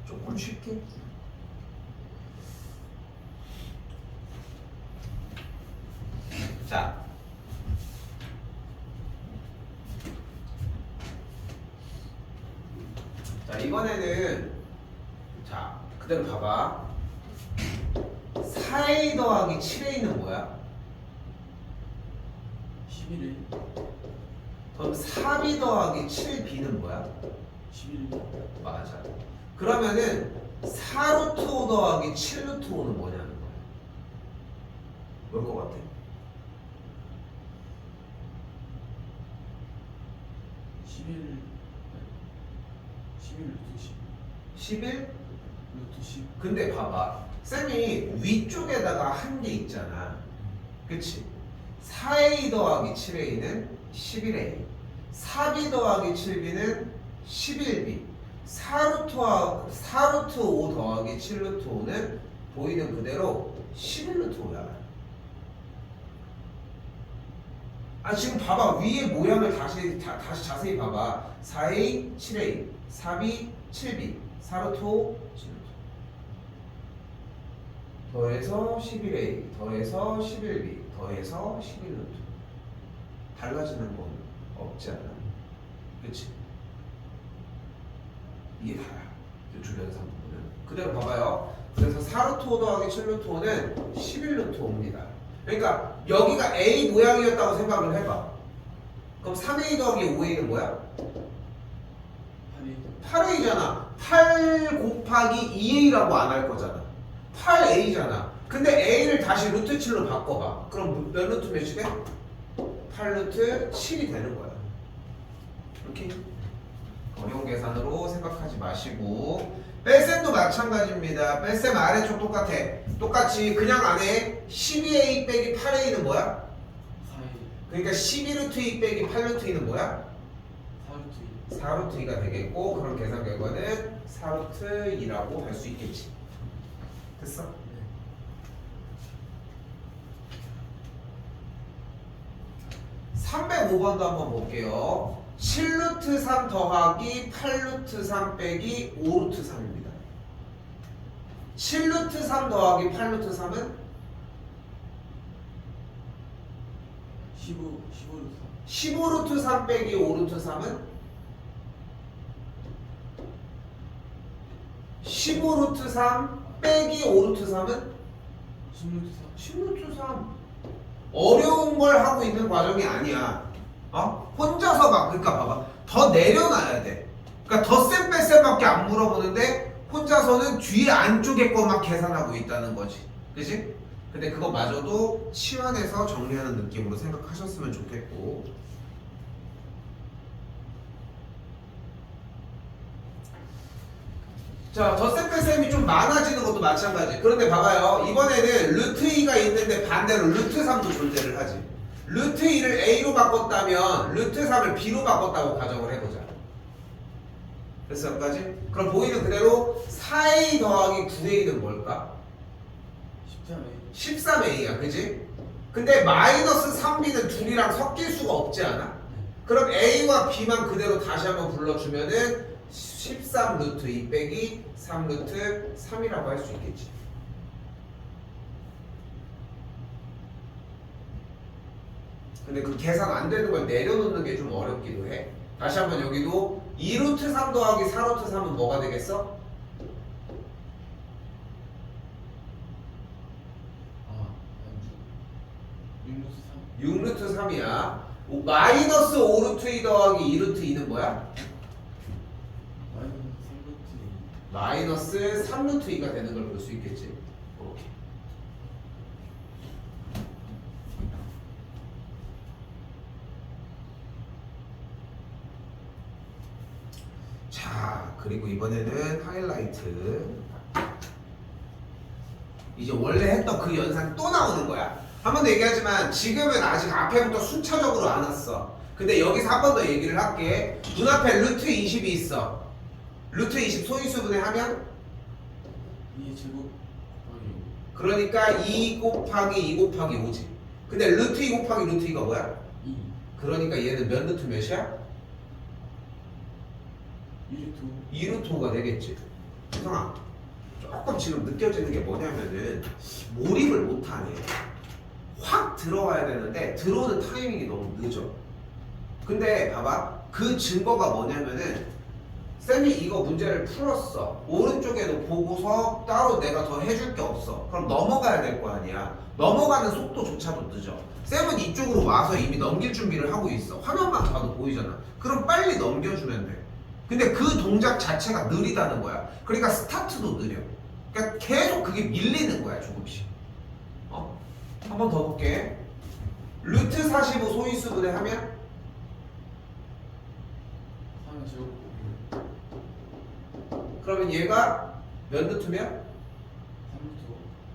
조금 쉽게. 자, 자 이번에는 자 그대로 봐봐. 4a 더하기 7a는 뭐야? 11일 그럼 4b 더하기 7b는 뭐야? 11일 맞아. 그러면은 4루트 5 더하기 7루트 5는 뭐냐는 거야? 뭘 것 같아? 11 루트 10 11? 루트 10 근데 봐봐. 쌤이 위쪽에다가 한 게 있잖아. 그치? 4a 더하기 7a는 11a. 4b 더하기 7b는 11b. 4루트 5 더하기 7루트 5는 보이는 그대로 11루트 5야. 아 지금 봐봐. 위에 모양을 다시 자세히 봐봐. 4a, 7a, 4b, 7b, 4루트 5, 7루트 더해서 11a, 더해서 11b, 더해서 11루트. 달라지는 건 없지 않아? 그치? 이게 다야. 주변상 부분은. 그대로 봐봐요. 그래서 4루트 5 더하기 7루트 5는 11루트 5입니다. 그러니까 여기가 A 모양이었다고 생각을 해봐. 그럼 3A 더하기 5A는 뭐야? 8A잖아. 8 곱하기 2A라고 안 할 거잖아. 8A잖아. 근데 A를 다시 루트 7로 바꿔봐. 그럼 몇 루트 몇이 돼? 8루트 7이 되는 거야. 이렇게 어려운 계산으로 생각하지 마시고, 뺄셈도 마찬가지입니다. 뺄셈 아래쪽 똑같아. 똑같이 그냥 안에 12A 빼기 8A는 뭐야? 4일 그러니까 12루트 2 빼기 8루트 2는 뭐야? 4루트 2 4루트 2가 되겠고, 그럼 계산 결과는 4루트 2라고 할 수 있겠지. 됐어? 네. 305번도 한번 볼게요. 7루트 3 더하기 8루트 3 빼기 5루트 3입니다. 7루트 3 더하기 8루트 3은 15루트 3 빼기 5루트 3은 15루트 3 빼기 5루트 3은 16루트 3. 어려운 걸 하고 있는 과정이 아니야. 혼자서 막, 그러니까 봐봐. 더 내려놔야 돼. 그러니까 덧셈 뺄셈밖에 안 물어보는데 혼자서는 뒤에 안쪽에 것만 계산하고 있다는 거지. 그지? 근데 그거마저도 치환해서 정리하는 느낌으로 생각하셨으면 좋겠고. 자, 덧셈 뺄셈이 좀 많아지는 것도 마찬가지. 그런데 봐봐요. 이번에는 루트 2가 있는데 반대로 루트 3도 존재를 하지. 루트 2를 A로 바꿨다면 루트 3을 B로 바꿨다고 가정을 해보자. 됐어 여기까지? 그럼 보이는 그대로 4A 더하기 9A는 뭘까? 13A야, 그지? 근데 마이너스 3B는 둘이랑 섞일 수가 없지 않아? 그럼 A와 B만 그대로 다시 한번 불러주면은 13 루트 2 빼기 3 루트 3이라고 할 수 있겠지. 근데 그 계산 안 되는 걸 내려놓는 게 좀 어렵기도 해. 다시 한번 여기도 2 루트 3 더하기 4 루트 3은 뭐가 되겠어? 6 루트 3이야. 마이너스 5 루트 2 더하기 2 루트 2는 뭐야? 마이너스 3 루트 2가 되는 걸 볼 수 있겠지. 이렇게. 자, 그리고 이번에는 하이라이트. 이제 원래 했던 그 연산 또 나오는 거야. 한 번 더 얘기하지만 지금은 아직 앞에부터 순차적으로 안 왔어. 근데 여기서 한 번 더 얘기를 할게. 눈앞에 루트 20이 있어. 루트 20 소인수분해 하면? 2의 제곱 그러니까 2 곱하기 2 곱하기 5지. 근데 루트 2 곱하기 루트 2가 뭐야? 2 그러니까 얘는 몇 루트 몇이야? 2 루트 5가 되겠지. 희성아, 조금 지금 느껴지는 게 뭐냐면은 몰입을 못하네. 확 들어와야 되는데 들어오는 타이밍이 너무 늦어. 근데 봐봐, 그 증거가 뭐냐면은 쌤이 이거 문제를 풀었어. 오른쪽에도 보고서 따로 내가 더 해줄 게 없어. 그럼 넘어가야 될 거 아니야. 넘어가는 속도조차도 늦어. 쌤은 이쪽으로 와서 이미 넘길 준비를 하고 있어. 화면만 봐도 보이잖아. 그럼 빨리 넘겨주면 돼. 근데 그 동작 자체가 느리다는 거야. 그러니까 스타트도 느려. 그러니까 계속 그게 밀리는 거야, 조금씩. 한 번 더 볼게. 루트 45 소인수분해 하면 3의 제곱곱이 그러면 얘가 몇 루트면?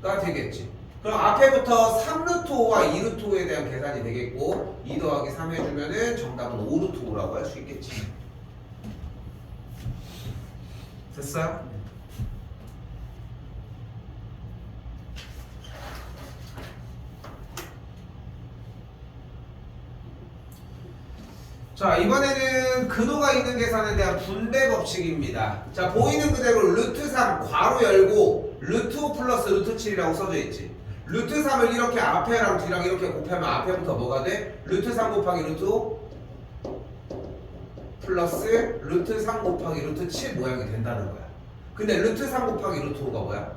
3루트 가 되겠지. 그럼 앞에부터 3루트 5와 2루트 5에 대한 계산이 되겠고 2 더하기 3 해주면은 정답은 5루트 5라고 할 수 있겠지. 됐어요? 자, 이번에는 근호가 있는 계산에 대한 분배 법칙입니다. 자, 보이는 그대로 루트 3 괄호 열고 루트 5 플러스 루트 7이라고 써져 있지. 루트 3을 이렇게 앞에랑 뒤랑 이렇게 곱하면 앞에부터 뭐가 돼? 루트 3 곱하기 루트 5 플러스 루트 3 곱하기 루트 7 모양이 된다는 거야. 근데 루트 3 곱하기 루트 5가 뭐야?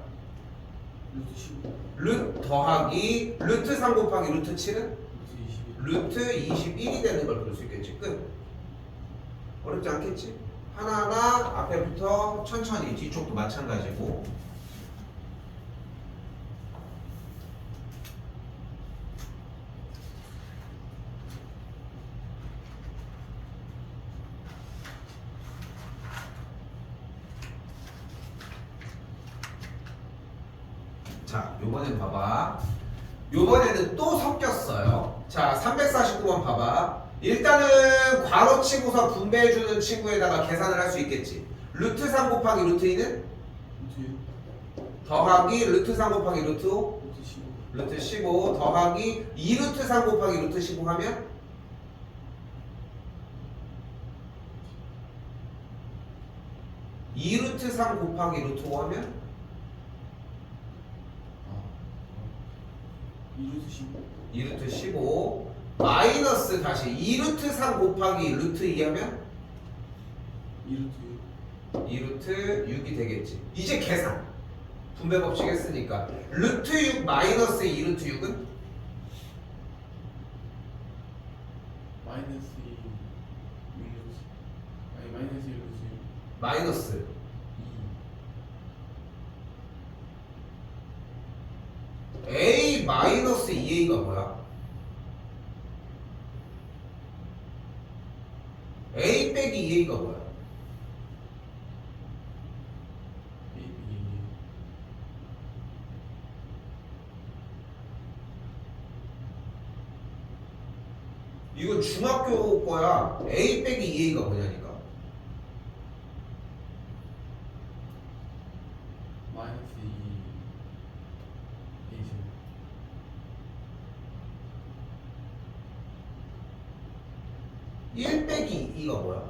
루트 15 루트 더하기 루트 3 곱하기 루트 7은? 루트 21 루트 21이 되는 걸 볼 수 있겠지. 끝. 어렵지 않겠지? 하나하나 앞에부터 천천히, 뒤쪽도 마찬가지고. 자, 요번엔 봐봐. 요번에는 또 섞였어요. 자, 349번 봐봐. 일단은 괄호 치고서 분배해주는 친구에다가 계산을 할 수 있겠지. 루트 3 곱하기 루트 2는? 루트 6 더하기 루트 3 곱하기 루트 5? 루트 15 루트 15 더하기 2루트 3 곱하기 루트 15 하면? 2루트 3 곱하기 루트 5 하면? 2루트 15 2루트 15 마이너스 다시 2루트 3 곱하기 루트 2 하면? 2루트 6 2루트 6이 되겠지. 이제 계산. 분배 법칙 했으니까 루트 6 마이너스 2루트 6은? 마이너스 2 6루트 아니 마이너스 1루트 6 마이너스 2 a 마이너스 2a가 뭐야? a 빼기 2a가 뭐야? A, B, 이건 중학교 거야. a 빼기 2a가 뭐냐니까. 마이너스 2 A 제곱 1 빼기 2가 뭐야?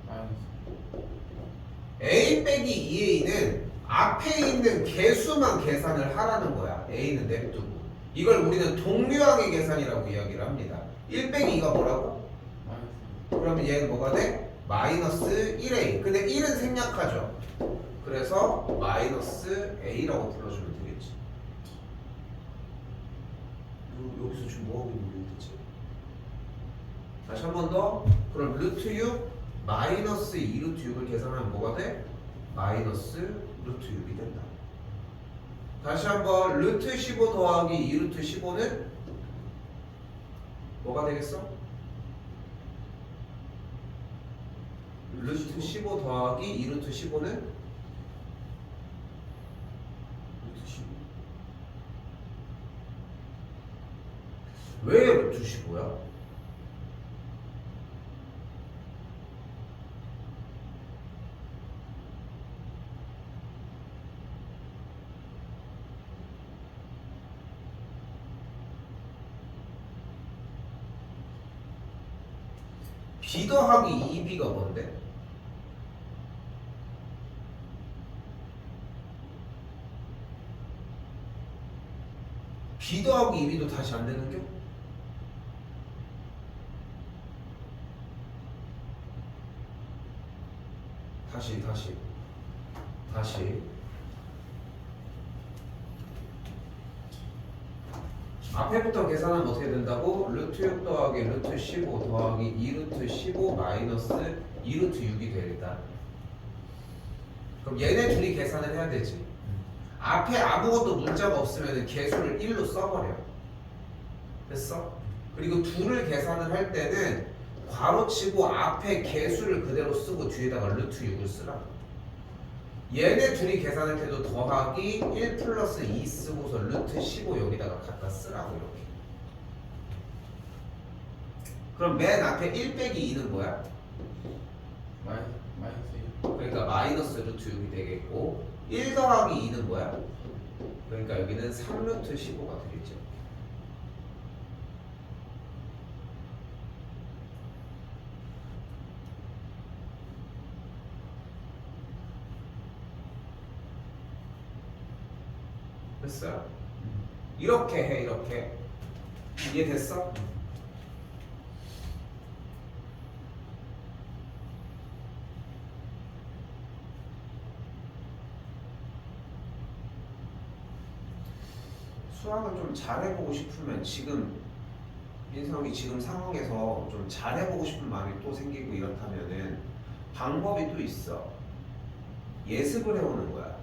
마이너스 a 빼기 2a는 앞에 있는 개수만 계산을 하라는 거야. a는 냅두고. 이걸 우리는 동류항의 계산이라고 이야기를 합니다. 1 빼기 2가 뭐라고? 마이너스 그러면 얘는 뭐가 돼? 마이너스 1a. 근데 1은 생략하죠. 그래서 마이너스 a라고 불러주면 되겠지. 여기서 지금 뭐하고 있는 거야 대체? 다시 한 번 더. 그럼 루트 6 마이너스 2루트 6을 계산하면 뭐가 돼? 마이너스 루트 6이 된다. 다시 한번 루트 15 더하기 2루트 15는 뭐가 되겠어? 루트 15 더하기 2루트 15는 루트 15 왜 루트 15야? b 더하기 2b가 뭔데? b 더하기 2b도 다시 안 되는겨? 다시 앞에부터 계산하면 어떻게 된다고? 루트 6 더하기 루트 15 더하기 2루트 15 마이너스 2루트 6이 되겠다. 그럼 얘네 둘이 계산을 해야 되지. 앞에 아무것도 문자가 없으면 개수를 1로 써버려. 됐어? 그리고 둘을 계산을 할 때는 괄호치고 앞에 개수를 그대로 쓰고 뒤에다가 루트 6을 쓰라고. 얘네 둘이 계산할 때도 더하기 1 플러스 2 쓰고서 루트 15 여기다가 갖다 쓰라고 이렇게. 그럼 맨 앞에 1 빼기 2는 뭐야? 마이너스 1. 그러니까 마이너스 루트 6이 되겠고 1 더하기 2는 뭐야? 그러니까 여기는 3루트 15가 되겠죠. 됐어요? 이렇게 해 이렇게. 이해됐어? 수학을 좀 잘해보고 싶으면 지금 민성이 지금 상황에서 좀 잘해보고 싶은 마음이 또 생기고 이렇다면은 방법이 또 있어. 예습을 해오는 거야.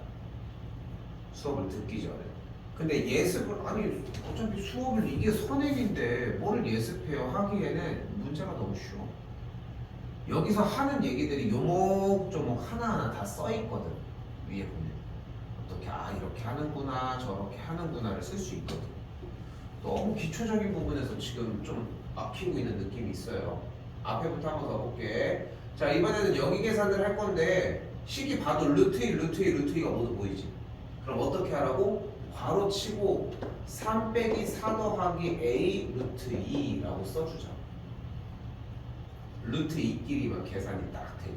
수업을 듣기 전에. 근데 예습을 아니 어차피 수업을 이게 선행인데 뭘 예습해요 하기에는 문제가 너무 쉬워. 여기서 하는 얘기들이 요목조목 하나하나 다 써있거든. 위에 보면 어떻게 이렇게 하는구나 저렇게 하는구나를 쓸 수 있거든. 너무 기초적인 부분에서 지금 좀 막히고 있는 느낌이 있어요. 앞에부터 한번 더 볼게. 자 이번에는 여기 계산을 할 건데 식이 봐도 루트 1, 루트 2, 루트 2가 모두 보이지? 그럼 어떻게 하라고? 괄호 치고 3 빼기 4 더하기 a 루트 2라고 써주자. 루트 2끼리만 계산이 딱 되니.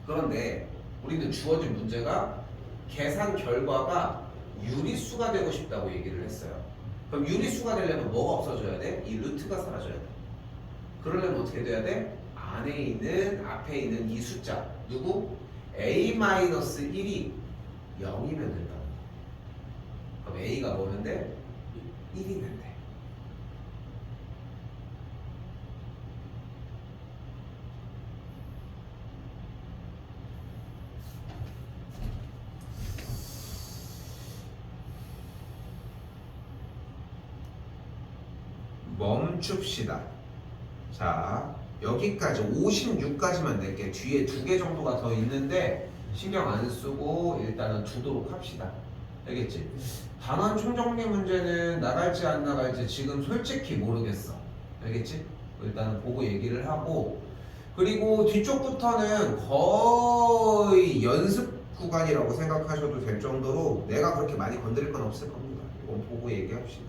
그런데 우리는 주어진 문제가 계산 결과가 유리수가 되고 싶다고 얘기를 했어요. 그럼 유리수가 되려면 뭐가 없어져야 돼? 이 루트가 사라져야 돼. 그러려면 어떻게 돼야 돼? 안에 있는 앞에 있는 이 숫자 누구? a-1이 0이면 된다. 그럼 a가 뭐면 돼? 1이면 돼. 멈춥시다. 자 여기까지 56까지만 낼게. 뒤에 2개 정도가 더 있는데 신경 안 쓰고 일단은 두도록 합시다. 알겠지? 단원 총정리 문제는 나갈지 안 나갈지 지금 솔직히 모르겠어. 알겠지? 일단은 보고 얘기를 하고, 그리고 뒤쪽부터는 거의 연습 구간이라고 생각하셔도 될 정도로 내가 그렇게 많이 건드릴 건 없을 겁니다. 이건 보고 얘기합시다.